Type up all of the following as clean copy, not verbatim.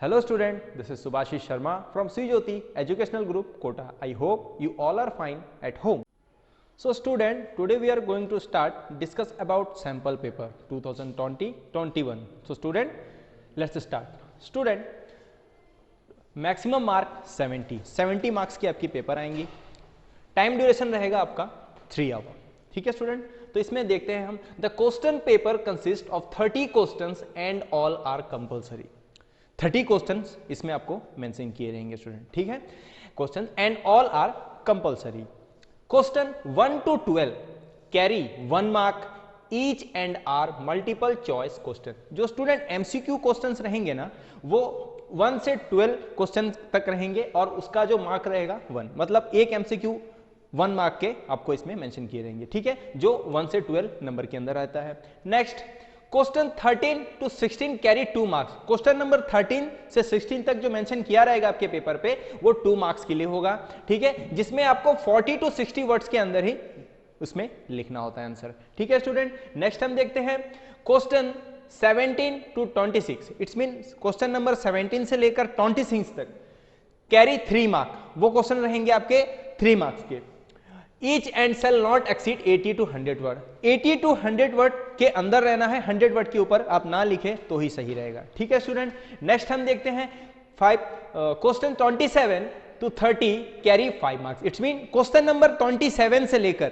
Hello student, this is Subhashish Sharma from Srijyoti Educational Group, Kota. I hope you all are fine at home. So student, today we are going to discuss about sample paper 2020-21. So student, let's start. Student, maximum mark 70 marks की आपकी paper आएंगी. Time duration रहेगा आपका 3 our. ठीक है student, तो इसमें देखते हैं हम. The question paper consist of 30 questions and all are compulsory. 30 questions इसमें आपको मेंशन किए रहेंगे स्टूडेंट. ठीक है, question and all are compulsory. Question 1 to 12 carry 1 mark each and are multiple choice question. जो स्टूडेंट एमसीक्यू क्वेश्चंस रहेंगे ना, वो 1 से 12 क्वेश्चन तक रहेंगे और उसका जो मार्क रहेगा 1. मतलब एक एमसीक्यू 1 मार्क के आपको इसमें मेंशन किए रहेंगे. ठीक है, जो 1 से 12 नंबर के अंदर रहता है. Next, question 13 to 16 carry 2 marks. Question number 13 से 16 तक जो मेंशन किया रहेगा आपके पेपर पे, वो 2 मार्क्स के लिए होगा. ठीक है, जिसमें आपको 40 to 60 वर्ड्स के अंदर ही उसमें लिखना होता है आंसर. ठीक है स्टूडेंट, नेक्स्ट हम देखते हैं question 17 to 26. It's mean question number 17 से लेकर 26 तक कैरी 3 मार्क. वो क्वेश्चन रहेंगे आपके 3 मार्क्स के. Each and shall not exceed 80 to 100 word. 80 to 100 word के अंदर रहना है. 100 वर्ड के ऊपर आप ना लिखे तो ही सही रहेगा. ठीक है स्टूडेंट, नेक्स्ट हम देखते हैं question 27 to 30 carry 5 marks. It's mean question number 27 से लेकर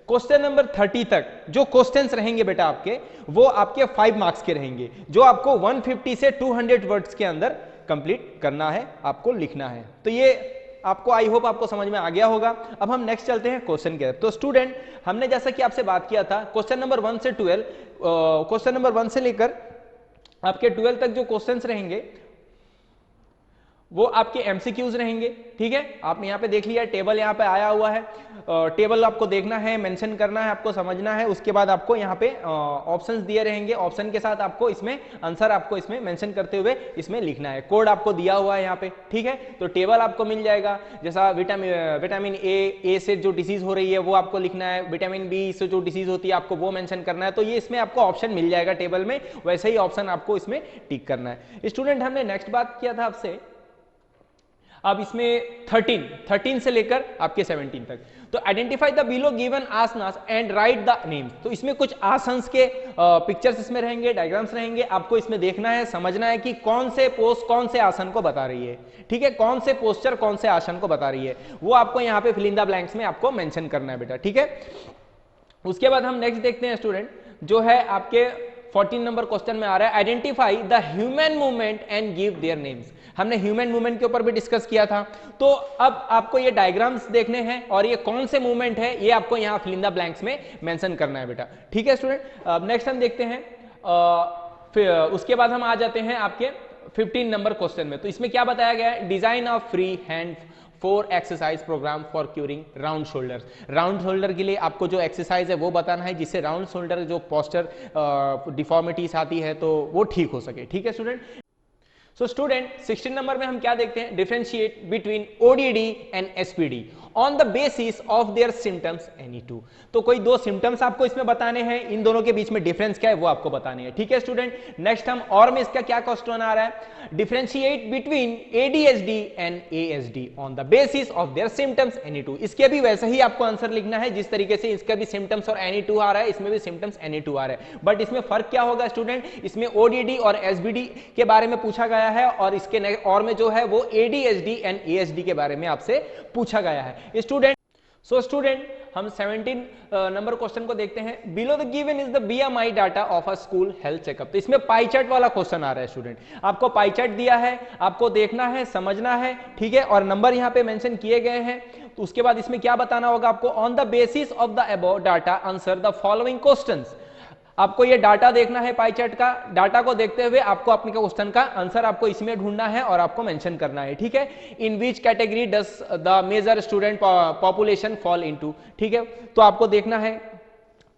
क्वेश्चन नंबर 30 तक जो क्वेश्चंस रहेंगे बेटा आपके, वो आपके 5 मार्क्स के रहेंगे, जो आपको 150 से 200 वर्ड्स के अंदर कंप्लीट करना है, आपको लिखना है. तो ये आपको आई होप आपको समझ में आ गया होगा. अब हम नेक्स्ट चलते हैं क्वेश्चन के. तो स्टूडेंट, हमने जैसा कि आपसे बात किया था, क्वेश्चन नंबर 1 से 12, क्वेश्चन नंबर 1 से लेकर आपके 12 तक जो क्वेश्चंस रहेंगे वो आपके एमसीक्यूज रहेंगे. ठीक है, आप यहाँ पे देख लिया, टेबल यहाँ पे आया हुआ है. टेबल आपको देखना है, मेंशन करना है, आपको समझना है. उसके बाद आपको यहाँ पे ऑप्शंस दिए रहेंगे. ऑप्शन के साथ आपको इसमें आंसर आपको इसमें मेंशन करते हुए इसमें लिखना है. कोड आपको दिया हुआ है यहाँ पे. ठीक है, तो टेबल आपको मिल जाएगा. जैसा विटामिन ए से जो डिसीज हो रही है वो आपको लिखना है. विटामिन बी से जो डिसीज होती है आपको वो मेंशन करना है. तो ये इसमें आपको ऑप्शन मिल जाएगा टेबल में. वैसे ही ऑप्शन आपको इसमें टिक करना है. स्टूडेंट, हमने नेक्स्ट बात किया था आपसे. अब इसमें 13 से लेकर आपके 17 तक. तो identify the below given asanas and right the names. तो इसमें कुछ आसन्स के पिक्चर्स इसमें रहेंगे, डायग्राम्स रहेंगे. आपको इसमें देखना है, समझना है कि कौन से पोस्ट कौन से आसन को बता रही है. ठीक है, कौन से पोस्चर कौन से आसन को बता रही है, वो आपको यहाँ पे फिल इन द ब्लैंक्स में आपको मेंशन करना है बेटा. ठीक है, उसके बाद हम नेक्स्ट देखते हैं स्टूडेंट, जो है आपके 14 नंबर क्वेश्चन में आ रहा है, identify the human movement and give their names. हमने ह्यूमन मूवमेंट के ऊपर भी डिस्कस किया था. तो अब आपको ये डायग्राम्स देखने हैं और ये कौन से मूवमेंट है ये आपको यहाँ फिल इन द ब्लैंक्स में मेंशन करना है बेटा. ठीक है स्टूडेंट, अब नेक्स्ट हम देखते हैं. उसके बाद हम आ जाते हैं आपके 15 नंबर क्वेश्चन में. तो इसमें क्या बताया गया है, design of free hand 4 exercise program for curing round shoulder. Round shoulder के लिए आपको जो एक्सरसाइज है वो बताना है, जिससे राउंड शोल्डर जो पोस्चर डिफॉर्मिटीज आती है तो वो ठीक हो सके. ठीक है स्टूडेंट. सो स्टूडेंट, 16 नंबर में हम क्या देखते हैं, differentiate between ODD and SPD on the basis of their symptoms any two. तो कोई 2 सिम्टम्स आपको इसमें बताने हैं, इन दोनों के बीच में डिफरेंस क्या है वो आपको बताने हैं. ठीक है स्टूडेंट, नेक्स्ट हम और में इसका क्या क्वेश्चन आ रहा है, differentiate between ADHD and ASD on the basis of their symptoms any two. इसके भी वैसे ही आपको आंसर लिखना है जिस तरीके से इसका भी सिम्टम्स और एनी टू आ रहा है, इसमें भी सिम्टम्स एनी टू आ रहा है. बट इसमें फर्क क्या होगा स्टूडेंट, इसमें ओडीडी और एसबीडी के बारे में पूछा गया है और इसके और में जो है वो एडीएचडी एंड एएसडी के बारे में आपसे पूछा गया है स्टूडेंट. सो स्टूडेंट, हम 17 नंबर क्वेश्चन को देखते हैं. Below the given is the BMI data of a school health checkup. तो इसमें पाई चार्ट वाला क्वेश्चन आ रहा है स्टूडेंट. आपको पाई चार्ट दिया है, आपको देखना है, समझना है. ठीक है, और नंबर यहाँ पे मेंशन किए गए हैं. तो उसके बाद इसमें क्या बताना होगा आपको, on the basis of the above data answer the following questions. आपको ये डाटा देखना है, पाई चार्ट का डाटा को देखते हुए आपको अपने क्वेश्चन का आंसर आपको इसमें ढूंढना है और आपको मेंशन करना है. ठीक है, in which category does the major student population fall into. ठीक है, तो आपको देखना है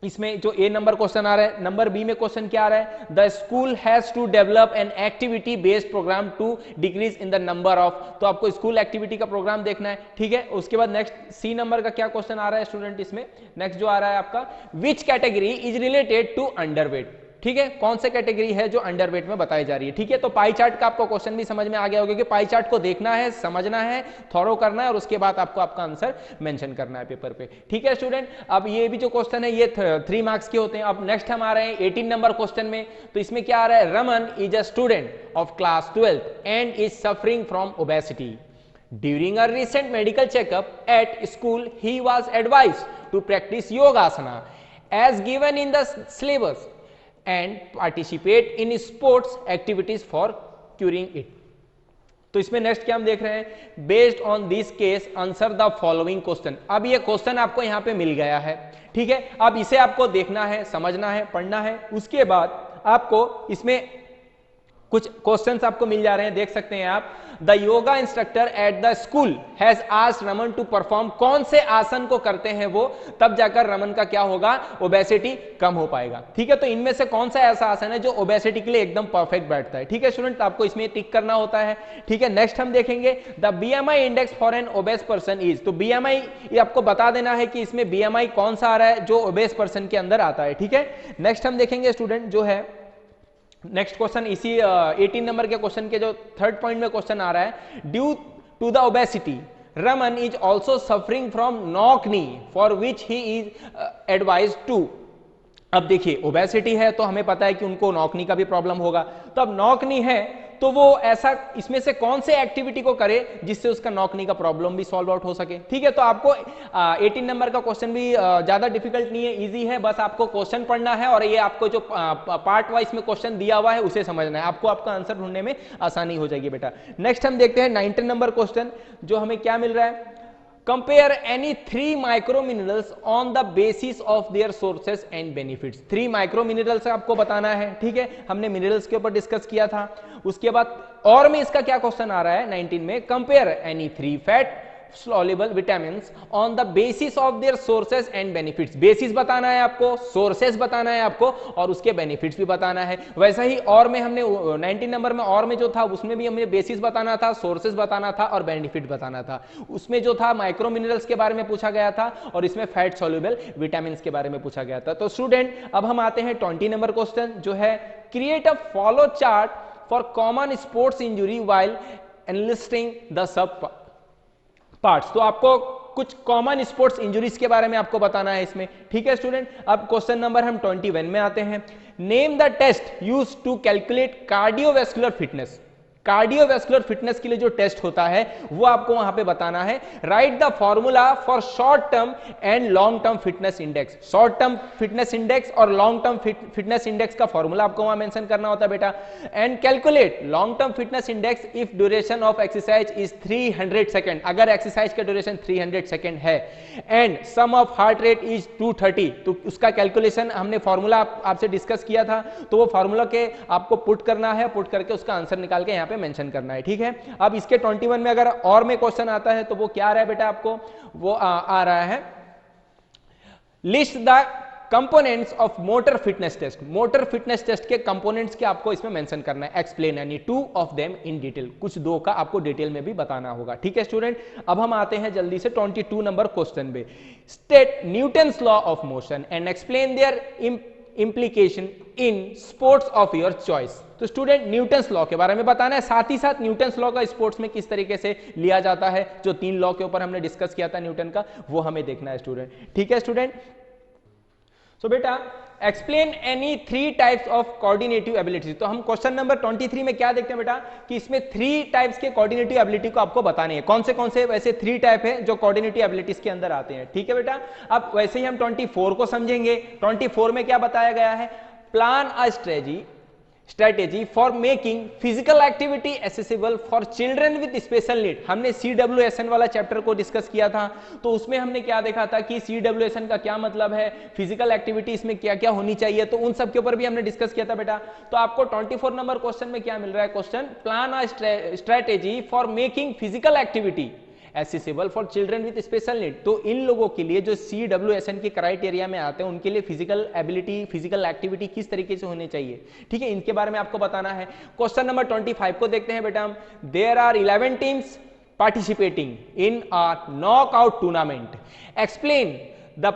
इसमें जो ए नंबर क्वेश्चन आ रहा है. नंबर बी में क्वेश्चन क्या आ रहा है, the school has to develop an activity based program to decrease in the number of. तो आपको स्कूल एक्टिविटी का प्रोग्राम देखना है. ठीक है, उसके बाद नेक्स्ट सी नंबर का क्या क्वेश्चन आ रहा है स्टूडेंट, इसमें नेक्स्ट जो आ रहा है आपका, which category is related to underweight. ठीक है, कौन से कैटेगरी है जो अंडरवेट में बताई जा रही है। ठीक है, तो पाई चार्ट का आपको क्वेश्चन भी समझ में आ गया होगा कि पाई चार्ट को देखना है, समझना है, थॉरो करना है और उसके बाद आपको आपका आंसर मेंशन करना है पेपर पे। ठीक है स्टूडेंट, अब ये भी जो क्वेश्चन है ये 3 मार्क्स के होते हैं। अब नेक्स्ट हम आ रहे हैं 18 नंबर क्वेश्चन में। तो इसमें क्या आ रहा है, Raman is a student of class 12th and is suffering from obesity. During a recent medical checkup at school, he was advised to practice yogasana as given in the syllabus and participate in sports activities for curing it. तो इसमें next क्या हम देख रहे हैं, based on this case answer the following question. अब ये question आपको यहां पे मिल गया है। ठीक है, अब इसे आपको देखना है, समझना है, पढ़ना है। उसके बाद आपको इसमें कुछ क्वेश्चंस आपको मिल जा रहे हैं, देख सकते हैं आप। The yoga instructor at the school has asked Raman to perform, कौन से आसन को करते हैं वो, तब जाकर रमन का क्या होगा, ओबेसिटी कम हो पाएगा। ठीक है, तो इनमें से कौन सा ऐसा आसन है जो ओबेसिटी के लिए एकदम परफेक्ट बैठता है। ठीक है स्टूडेंट, आपको इसमें टिक करना होता है। ठीक है, नेक्स्ट हम देखेंगे the BMI index for an obese person is. तो बीएमआई ये आपको बता देना है कि इसमें बीएमआई कौन सा आ रहा है जो ओबेस पर्सन के अंदर आता है। ठीक है, नेक्स्ट हम देखेंगे स्टूडेंट जो है नेक्स्ट क्वेश्चन, इसी 18 नंबर के क्वेश्चन के जो थर्ड पॉइंट में क्वेश्चन आ रहा है, due to the obesity Raman is also suffering from knock knee for which he is advise to. अब देखिए ओबेसिटी है तो हमें पता है कि उनको नॉकनी का भी प्रॉब्लम होगा, तो अब नॉकनी है तो वो ऐसा इसमें से कौन से एक्टिविटी को करे जिससे उसका नॉकनी का प्रॉब्लम भी सॉल्व आउट हो सके। ठीक है, तो आपको 18 नंबर का क्वेश्चन भी ज्यादा डिफिकल्ट नहीं है, इजी है, बस आपको क्वेश्चन पढ़ना है और ये आपको जो पार्ट वाइज में क्वेश्चन दिया हुआ है उसे समझना है, आपको आपका आंसर ढूंढने में आसानी हो जाएगी बेटा। नेक्स्ट हम देखते हैं 19 नंबर क्वेश्चन, जो हमें क्या मिल रहा है, compare any 3 micro minerals on the basis of their sources and benefits. 3 micro minerals आपको बताना है। ठीक है, हमने मिनरल्स के ऊपर डिस्कस किया था। उसके बाद और में इसका क्या क्वेश्चन आ रहा है 19 में, compare any 3 fat soluble vitamins on the basis of their sources and benefits। Basis बताना है आपको, सोर्सेस बताना है आपको और उसके बेनिफिट्स भी बताना है। वैसा ही और में हमने 19 नंबर में और में जो था उसमें भी हमें बेसिस बताना था, सोर्सेस बताना था और बेनिफिट बताना था। उसमें जो था माइक्रो मिनरल्स के बारे में पूछा गया था और इसमें फैट सोल्यूबल विटामिन के बारे में पूछा गया था। तो स्टूडेंट अब हम आते हैं 20 नंबर क्वेश्चन, जो है create a flow chart for common sports injury while enlisting the sub parts. तो आपको कुछ कॉमन स्पोर्ट्स इंजुरीज के बारे में आपको बताना है इसमें। ठीक है स्टूडेंट, अब क्वेश्चन नंबर हम 21 में आते हैं। Name the test used to calculate cardiovascular fitness. Cardiovascular fitness के लिए जो टेस्ट होता है वो आपको वहां पे बताना है। Write the formula for short term and long term fitness index. Short term fitness index और लॉन्ग टर्म फिटनेस इंडेक्स का फॉर्मूला आपको वहां मेंशन करना होता है बेटा। And calculate long term fitness index if duration of exercise is 300 second, अगर exercise का ड्यूरेशन 300 सेकेंड है। And sum of heart rate is 230, तो उसका कैलकुलेशन हमने फॉर्मूला आपसे डिस्कस किया था, तो वो फॉर्मूला के आपको पुट करना है, पुट करके उसका आंसर निकाल के यहाँ पे मेंशन करना है। ठीक है, अब इसके 21 में अगर और में क्वेश्चन आता है तो वो क्या आ रहा है बेटा, आपको वो आ रहा है list the components of motor fitness test. Motor fitness test के कंपोनेंट्स के आपको इसमें मेंशन करना है। Explain any 2 of them in detail, कुछ 2 का आपको डिटेल में भी बताना होगा। ठीक है स्टूडेंट, अब हम आते हैं जल्दी से 22 नंबर क्वेश्चन पे। State Newton's law of motion and explain their implication in sports of your choice। तो स्टूडेंट न्यूटन्स लॉ के बारे में बताना है, साथ ही साथ न्यूटन्स लॉ का स्पोर्ट्स में किस तरीके से लिया जाता है, जो 3 लॉ के ऊपर हमने डिस्कस किया था न्यूटन का, वो हमें देखना है स्टूडेंट। ठीक है स्टूडेंट, सो बेटा explain any 3 types of coordinative ability. तो हम क्वेश्चन नंबर 23 में क्या देखते हैं बेटा कि इसमें 3 टाइप्स के कोऑर्डिनेटिव एबिलिटी को आपको बताने हैं। कौन से वैसे 3 टाइप है जो कोऑर्डिनेटिव एबिलिटीज के अंदर आते हैं। ठीक है बेटा, अब वैसे ही हम 24 को समझेंगे। 24 में क्या बताया गया है, plan a strategy for making physical activity accessible for children with special need। हमने CWSN वाला चैप्टर को डिस्कस किया था, तो उसमें हमने क्या देखा था कि CWSN का क्या मतलब है, फिजिकल एक्टिविटी इसमें क्या क्या होनी चाहिए, तो उन सब के ऊपर भी हमने डिस्कस किया था बेटा। तो आपको 24 नंबर क्वेश्चन में क्या मिल रहा है, question plan a strategy for making physical activity accessible for children with special need. तो इन लोगों के लिए जो CWSN के क्राइटेरिया में आते हैं उनके लिए फिजिकल एबिलिटी, फिजिकल एक्टिविटी किस तरीके से होनी चाहिए। ठीक है, इनके बारे में आपको बताना है। क्वेश्चन नंबर 25 को देखते हैं बेटा हम। There are 11 teams participating in a knockout tournament. Explain the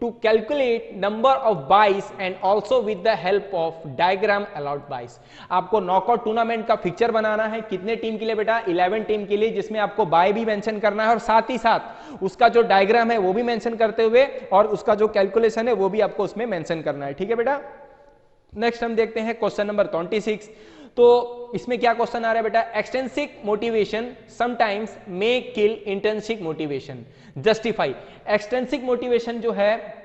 to calculate number of buys and also with the help of diagram allowed buys। आपको नॉकआउट टूर्नामेंट का पिक्चर बनाना है, कितने टीम के लिए बेटा? 11 टीम के लिए, जिसमें आपको बाय भी मेंशन करना है और साथ ही साथ उसका जो डायग्राम है वो भी मेंशन करते हुए और उसका जो कैलकुलेशन है वो भी आपको उसमें मेंशन करना है। ठीक है बेटा। नेक्स्ट हम देखते हैं क्वेश्चन नंबर 26। तो इसमें क्या क्वेश्चन आ रहा है बेटा? Extrinsic motivation sometimes may kill intrinsic motivation, justify. Extrinsic motivation जो है,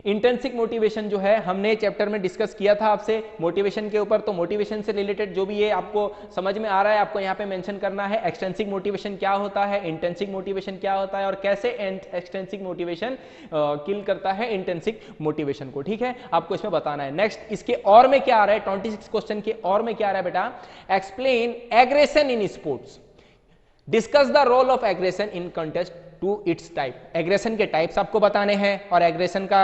इंटर्नशिक मोटिवेशन जो है, हमने चैप्टर में डिस्कस किया था आपसे मोटिवेशन के ऊपर। तो मोटिवेशन से रिलेटेड जो भी ये आपको समझ में आ रहा है आपको यहाँ पे मेंशन करना है। एक्सटेंसिक मोटिवेशन क्या होता है, इंटर्नशिक मोटिवेशन क्या होता है और कैसे एक्सटेंसिक मोटिवेशन किल करता है इंटर्नशिक मोटिवेशन को। ठीक है, आपको इसमें बताना है। नेक्स्ट इसके और में क्या आ रहा है, 26 क्वेश्चन के और में क्या आ रहा है बेटा? Explain aggression in sports, discuss the role of aggression in contest to its type. Aggression के टाइप्स आपको बताने हैं और एग्रेशन का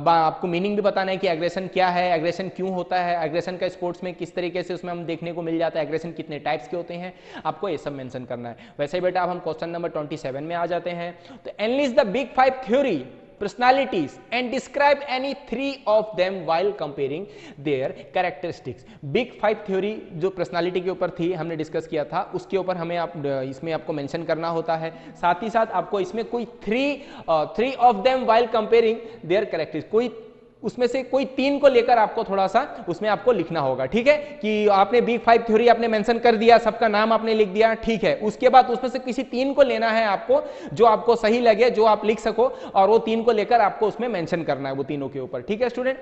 आपको मीनिंग भी बताना है कि एग्रेशन क्या है, एग्रेशन क्यों होता है, एग्रेशन का स्पोर्ट्स में किस तरीके से उसमें हम देखने को मिल जाता है, एग्रेशन कितने टाइप्स के होते हैं, आपको ये सब मेंशन करना है। वैसे ही बेटा अब हम क्वेश्चन नंबर 27 में आ जाते हैं। तो analyse the big 5 theory personalities and describe any 3 of them while comparing their characteristics। Big 5 theory जो पर्सनालिटी के ऊपर थी, हमने डिस्कस किया था, उसके ऊपर हमें इसमें आपको मेंशन करना होता है। साथ ही साथ आपको इसमें कोई 3 of them while comparing their characteristics, कोई उसमें से कोई 3 को लेकर आपको थोड़ा सा उसमें आपको लिखना होगा। ठीक है, कि आपने बिग 5 थ्योरी आपने मेंशन कर दिया, सबका नाम आपने लिख दिया। ठीक है, उसके बाद उसमें से किसी 3 को लेना है आपको, जो आपको सही लगे, जो आप लिख सको, और वो 3 को लेकर आपको उसमें मेंशन करना है वो तीनों के ऊपर। ठीक है स्टूडेंट।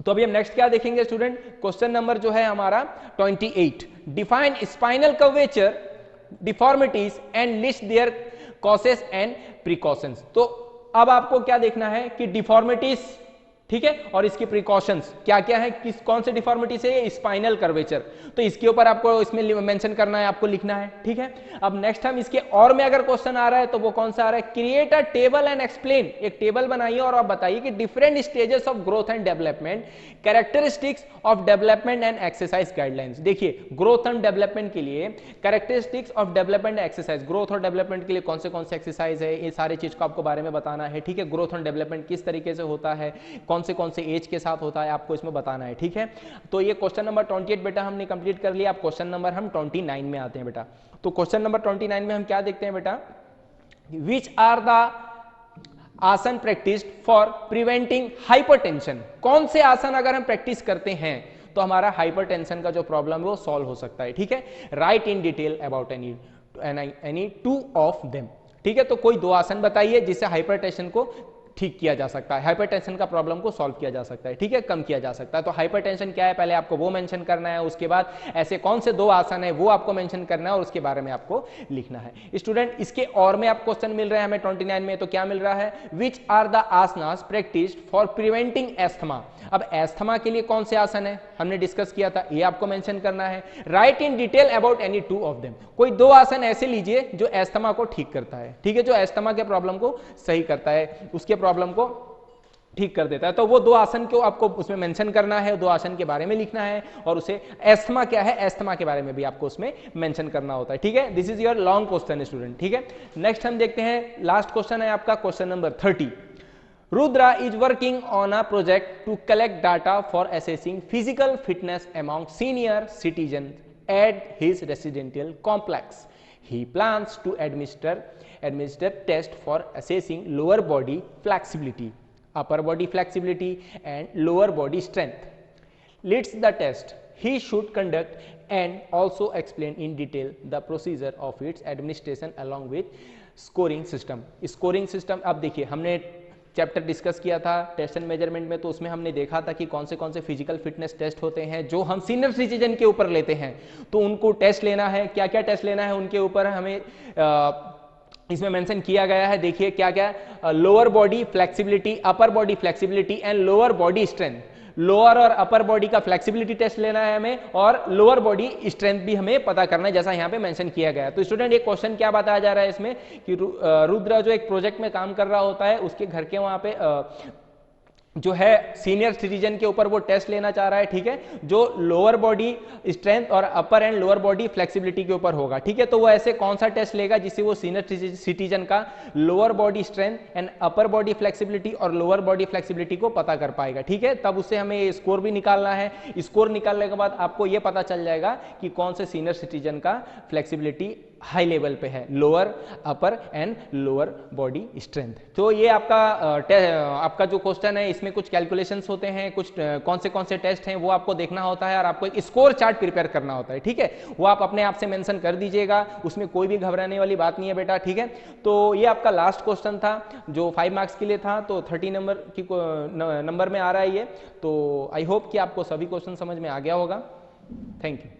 तो अभी हम नेक्स्ट क्या देखेंगे स्टूडेंट? क्वेश्चन नंबर जो है हमारा 28, define spinal curvature deformities and list their causes and precautions. तो अब आपको क्या देखना है कि डिफॉर्मिटीज, ठीक है, और इसकी प्रिकॉशंस क्या क्या है, किस कौन से डिफॉर्मिटी से? Spinal curvature. तो इसके ऊपर आपको इसमें मेंशन करना है, आपको लिखना है। ठीक है, अब नेक्स्ट हम इसके और में अगर क्वेश्चन आ रहा है तो वो कौन सा आ रहा है? Create a table and explain. एक टेबल बनाइए और आप बताइए कि different stages of growth and development, characteristics of development and exercise guidelines. देखिए, ग्रोथ एंड डेवलपमेंट के लिए characteristics of development exercise, growth और डेवलपमेंट के लिए कौन से एक्सरसाइज है, ये सारी चीज को आपको बारे में बताना है। ठीक है, ग्रोथ एंड डेवलपमेंट किस तरीके से होता है, कौन से एज के साथ होता है, आपको इसमें बताना है। ठीक है, तो ये क्वेश्चन नंबर 28 बेटा हमने कंप्लीट कर लिया। अब क्वेश्चन नंबर हम 29 में आते हैं बेटा। तो क्वेश्चन नंबर 29 में हम क्या देखते हैं बेटा? विच आर द आसन प्रैक्टिस फॉर प्रिवेंटिंग हाइपरटेंशन। कौन से आसन अगर हम प्रैक्टिस करते हैं तो हमारा हाइपरटेंशन का जो प्रॉब्लम है वो सॉल्व हो सकता है। ठीक है, right in detail about any 2 of them. ठीक है, तो कोई 2 आसन बताइए जिससे हाइपरटेंशन को ठीक किया जा सकता है, हाइपरटेंशन का प्रॉब्लम को सॉल्व किया जा सकता है। ठीक है, कम किया जा सकता है। तो हाइपरटेंशन क्या है पहले आपको वो मेंशन करना है, उसके बाद ऐसे कौन से 2 आसन है वो आपको मेंशन करना है और उसके बारे में आपको लिखना है। स्टूडेंट, इसके और में आप क्वेश्चन मिल रहे हैं हमें 29 में। तो क्या मिल रहा है? Which are the asanas practised for preventing asthma. अब एस्थमा के लिए कौन से आसन है हमने डिस्कस किया था, ये आपको मेंशन करना है। Right in detail about any 2 of them. कोई 2 आसन ऐसे लीजिए जो एस्थमा को ठीक करता है। ठीक है, जो एस्थमा के प्रॉब्लम को सही करता है, उसके प्रॉब्लम को ठीक कर देता है। तो वो 2 आसन को आपको उसमें मेंशन करना है, 2 आसन के बारे में लिखना है और उसे एस्थमा क्या है, एस्थमा के बारे में भी आपको उसमें मेंशन करना होता है। ठीक है, this is your long question student. ठीक है, नेक्स्ट हम देखते हैं, लास्ट क्वेश्चन है आपका question number 30। Rudra is working on a project to collect data for assessing physical fitness among senior citizens at his residential complex. He plans to administer test for assessing lower body flexibility, upper body flexibility and lower body strength. Leads the test. He should conduct and also explain in detail the procedure of its administration along with scoring system. Scoring system, अब देखिए हमने chapter discuss किया था test and measurement में, तो उसमें हमने देखा था कि कौन से फिजिकल फिटनेस टेस्ट होते हैं जो हम सीनियर सिटीजन के ऊपर लेते हैं। तो उनको टेस्ट लेना है, क्या क्या टेस्ट लेना है उनके ऊपर हमें इसमें मेंशन किया गया है। देखिए क्या क्या, lower body flexibility, upper body flexibility and lower body strength. Lower और अपर बॉडी का फ्लेक्सिबिलिटी टेस्ट लेना है हमें और लोअर बॉडी स्ट्रेंथ भी हमें पता करना है, जैसा यहाँ पे मेंशन किया गया है। तो स्टूडेंट, एक क्वेश्चन क्या बताया जा रहा है इसमें कि रुद्र जो एक प्रोजेक्ट में काम कर रहा होता है, उसके घर के वहां पे जो है सीनियर सिटीजन के ऊपर वो टेस्ट लेना चाह रहा है, ठीक है, जो लोअर बॉडी स्ट्रेंथ और अपर एंड लोअर बॉडी फ्लेक्सिबिलिटी के ऊपर होगा, ठीक है। तो वो ऐसे कौन सा टेस्ट लेगा जिससे वो सीनियर सिटीजन का lower body strength and upper body flexibility और लोअर बॉडी फ्लेक्सिबिलिटी को पता कर पाएगा, ठीक है। तब उससे हमें स्कोर भी निकालना है। स्कोर निकालने के बाद आपको ये पता चल जाएगा कि कौन से सीनियर सिटीजन का फ्लेक्सिबिलिटी हाई लेवल पे है, lower, upper and lower body strength. तो ये आपका जो क्वेश्चन है इसमें कुछ कैलकुलेशंस होते हैं, कुछ कौन से टेस्ट हैं वो आपको देखना होता है और आपको एक स्कोर चार्ट प्रिपेयर करना होता है, ठीक है। वो आप अपने आप से मेंशन कर दीजिएगा, उसमें कोई भी घबराने वाली बात नहीं है बेटा, ठीक है। तो ये आपका लास्ट क्वेश्चन था जो 5 मार्क्स के लिए था, तो 30 नंबर में आ रहा है ये। तो आई होप कि आपको सभी क्वेश्चन समझ में आ गया होगा। Thank you.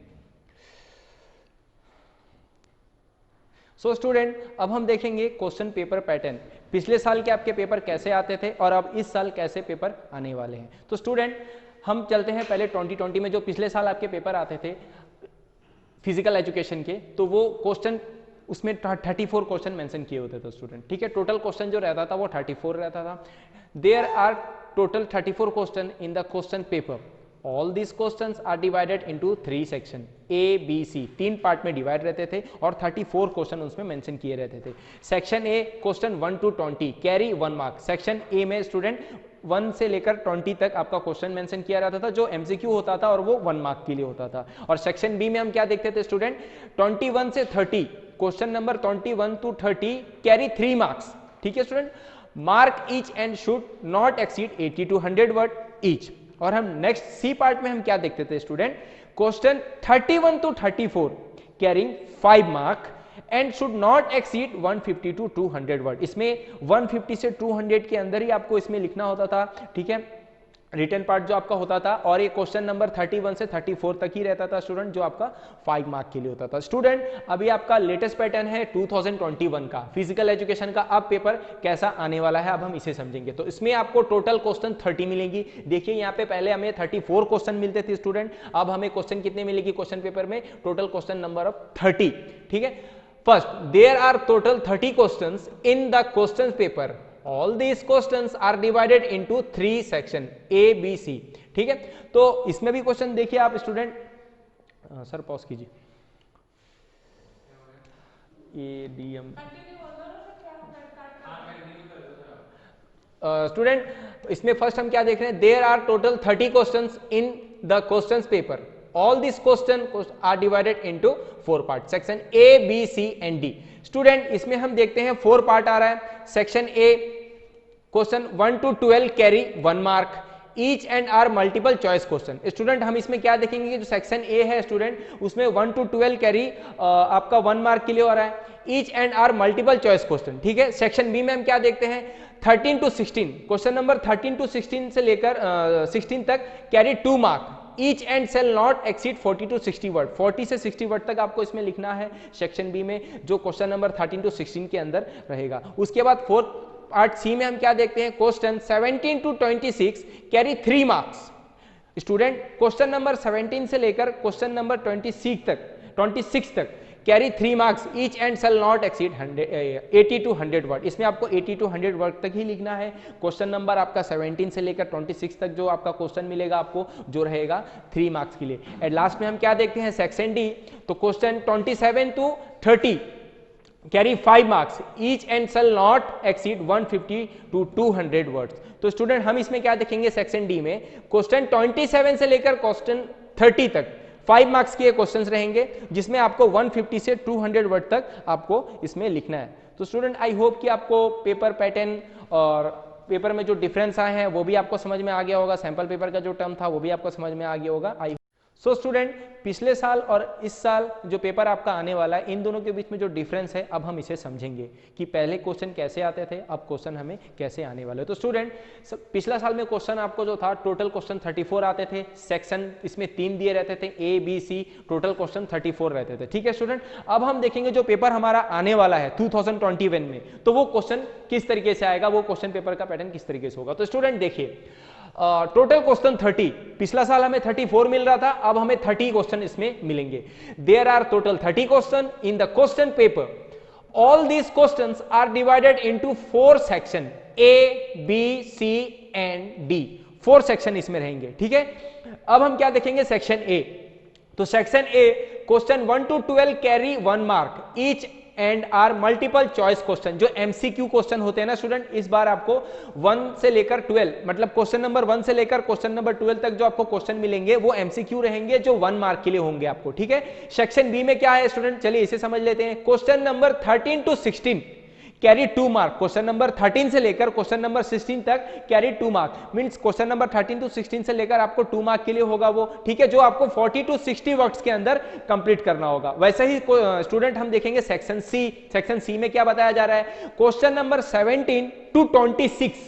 सो स्टूडेंट, अब हम देखेंगे क्वेश्चन पेपर पैटर्न। पिछले साल के आपके पेपर कैसे आते थे और अब इस साल कैसे पेपर आने वाले हैं। तो स्टूडेंट, हम चलते हैं पहले 2020 में जो पिछले साल आपके पेपर आते थे फिजिकल एजुकेशन के, तो वो क्वेश्चन उसमें 34 क्वेश्चन मेंशन किए होते थे स्टूडेंट, ठीक है। टोटल क्वेश्चन जो रहता था वो 34 रहता था। There are total 34 question in the question paper. All these questions are divided into 3 section, A, B, C, 3 part में डिवाइड रहते थे और 34 क्वेश्चन उसमें मेंशन किए रहते थे। Section A question 1 to 20 carry 1 mark. Section A में स्टूडेंट 1 से लेकर 20 तक आपका क्वेश्चन मेंशन किया जाता था जो एमसीक्यू होता था और वो 1 मार्क के लिए होता था। और सेक्शन बी में हम क्या देखते थे स्टूडेंट, 21 से 30 question number 21 to 30 carry 3 marks, ठीक है student. Mark each and should not exceed 80 to 100 word each. और हम नेक्स्ट सी पार्ट में हम क्या देखते थे student, question 31 to 34 carrying 5 mark and should not exceed 150 to 200 word. इसमें 150 से 200 के अंदर ही आपको इसमें लिखना होता था, ठीक है, रिटन पार्ट जो आपका होता था। और ये क्वेश्चन नंबर 31 से 34 तक ही रहता था स्टूडेंट, जो आपका 5 मार्क के लिए होता था। स्टूडेंट, अभी आपका लेटेस्ट पैटर्न है 2021 का फिजिकल एजुकेशन का। अब पेपर कैसा आने वाला है अब हम इसे समझेंगे। तो इसमें आपको टोटल क्वेश्चन 30 मिलेंगी। देखिए यहाँ पे पहले हमें 34 क्वेश्चन मिलते थे स्टूडेंट, अब हमें क्वेश्चन कितने मिलेगी क्वेश्चन पेपर में, टोटल क्वेश्चन नंबर ऑफ 30, ठीक है। First, there are total 30 question in the question paper. All these questions are divided into 3 section A, B, C, ठीक है। तो इसमें भी क्वेश्चन देखिए आप स्टूडेंट, सर पॉज कीजिए, ए डी एम स्टूडेंट। इसमें फर्स्ट हम क्या देख रहे हैं, there are total 30 questions in the questions paper. All these questions are divided into 4 parts, section A, B, C and D। Student, इसमें हम देखते हैं 4 पार्ट आ रहा है। Section A question 1 to 12 carry 1 mark, each and are multiple choice question. Student, हम इसमें क्या देखेंगे कि जो सेक्शन ए है स्टूडेंट उसमें 1 to 12 कैरी आपका 1 मार्क के लिए हो रहा है, each and are multiple choice question, ठीक है। सेक्शन बी में हम क्या देखते हैं, 13 to 16 क्वेश्चन नंबर 13 to 16 से लेकर 16 तक carry 2 mark, each and shall not exceed 40 to 60 word. 40 से 60 वर्ड तक आपको इसमें लिखना है सेक्शन बी में, जो क्वेश्चन नंबर 13 to 16 के अंदर रहेगा। उसके बाद 4 पार्ट सी में हम क्या देखते हैं, question 17 to 26 carry 3 marks. Student, question number 17 से लेकर क्वेश्चन नंबर 26 तक carry 3 marks, each and shall not exceed 80 to 100 word. इसमें आपको 80 to 100 वर्ड तक ही लिखना है। क्वेश्चन नंबर आपका 17 से लेकर 26 तक जो आपका क्वेश्चन मिलेगा आपको, जो रहेगा 3 मार्क्स के लिए। एंड लास्ट में हम क्या देखते हैं, सेक्शन डी, तो question 27 to 30 carry 5 marks, each and shall not exceed 150 to 200 words. तो स्टूडेंट, हम इसमें क्या देखेंगे सेक्शन डी में, क्वेश्चन 27 से लेकर क्वेश्चन 30 तक 5 मार्क्स के क्वेश्चंस रहेंगे, जिसमें आपको 150 से 200 वर्ड तक आपको इसमें लिखना है। तो स्टूडेंट, आई होप कि आपको पेपर पैटर्न और पेपर में जो डिफरेंस आए हैं वो भी आपको समझ में आ गया होगा, सैंपल पेपर का जो टर्म था वो भी आपको समझ में आ गया होगा। सो स्टूडेंट, पिछले साल और इस साल जो पेपर आपका आने वाला है, इन दोनों के बीच में जो डिफरेंस है अब हम इसे समझेंगे कि पहले क्वेश्चन कैसे आते थे, अब क्वेश्चन हमें कैसे आने वाले। तो स्टूडेंट, पिछला साल में क्वेश्चन आपको जो था टोटल क्वेश्चन 34 आते थे, सेक्शन इसमें 3 दिए रहते थे, A B C, total question 34 रहते थे, ठीक है स्टूडेंट। अब हम देखेंगे जो पेपर हमारा आने वाला है 2021 में, तो वो क्वेश्चन किस तरीके से आएगा, वो क्वेश्चन पेपर का पैटर्न किस तरीके से होगा। तो स्टूडेंट देखिए, टोटल क्वेश्चन 30, पिछला साल हमें 34 मिल रहा था, अब हमें 30 क्वेश्चन इसमें मिलेंगे। There are total 30 question in the question paper. All these questions are divided into 4 section, A B C and D, 4 section इसमें रहेंगे, ठीक है। अब हम क्या देखेंगे, सेक्शन ए। तो section A question 1 to 12 carry 1 mark each and are multiple choice question, जो एमसीक्यू क्वेश्चन होते हैं ना स्टूडेंट, इस बार आपको 1 से लेकर 12, मतलब क्वेश्चन नंबर 1 से लेकर क्वेश्चन नंबर 12 तक जो आपको क्वेश्चन मिलेंगे वो एमसीक्यू रहेंगे, जो 1 मार्क के लिए होंगे आपको, ठीक है। सेक्शन बी में क्या है स्टूडेंट, चलिए इसे समझ लेते हैं। Question number 13 to 16 carry 2 mark, question number 13 से लेकर क्वेश्चन नंबर 16 तक carry 2 mark, means question number 13 to 16 से लेकर आपको 2 मार्क के लिए होगा वो, ठीक है, जो आपको 40 to 60 वर्ड्स के अंदर कंप्लीट करना होगा। वैसे ही स्टूडेंट हम देखेंगे सेक्शन सी। सेक्शन सी में क्या बताया जा रहा है, question number 17 to 26,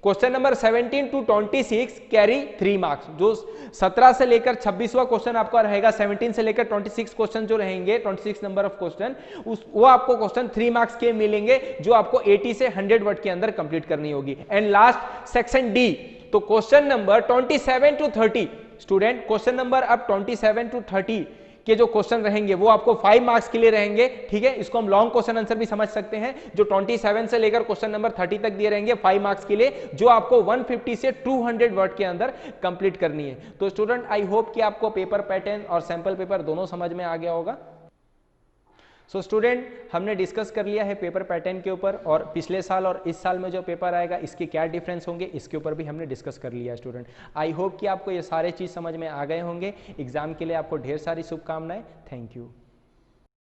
question number 17 to 26 carry 3 marks, जो 17 से लेकर 26वां क्वेश्चन आपका रहेगा, 17 से लेकर 26 क्वेश्चन जो रहेंगे, 26 नंबर ऑफ क्वेश्चन, वो आपको क्वेश्चन 3 मार्क्स के मिलेंगे, जो आपको 80 से 100 वर्ड के अंदर कंप्लीट करनी होगी। एंड लास्ट सेक्शन डी, तो question number 27 to 30, student question number अब 27 to 30 के जो क्वेश्चन रहेंगे वो आपको 5 मार्क्स के लिए रहेंगे, ठीक है। इसको हम लॉन्ग क्वेश्चन आंसर भी समझ सकते हैं, जो 27 से लेकर क्वेश्चन नंबर 30 तक दिए रहेंगे 5 मार्क्स के लिए, जो आपको 150 से 200 वर्ड के अंदर कंप्लीट करनी है। तो स्टूडेंट आई होप कि आपको पेपर पैटर्न और सैंपल पेपर दोनों समझ में आ गया होगा। सो स्टूडेंट, हमने डिस्कस कर लिया है पेपर पैटर्न के ऊपर, और पिछले साल और इस साल में जो पेपर आएगा इसके क्या डिफरेंस होंगे इसके ऊपर भी हमने डिस्कस कर लिया है स्टूडेंट। आई होप कि आपको ये सारे चीज़ समझ में आ गए होंगे। एग्जाम के लिए आपको ढेर सारी शुभकामनाएं। Thank you.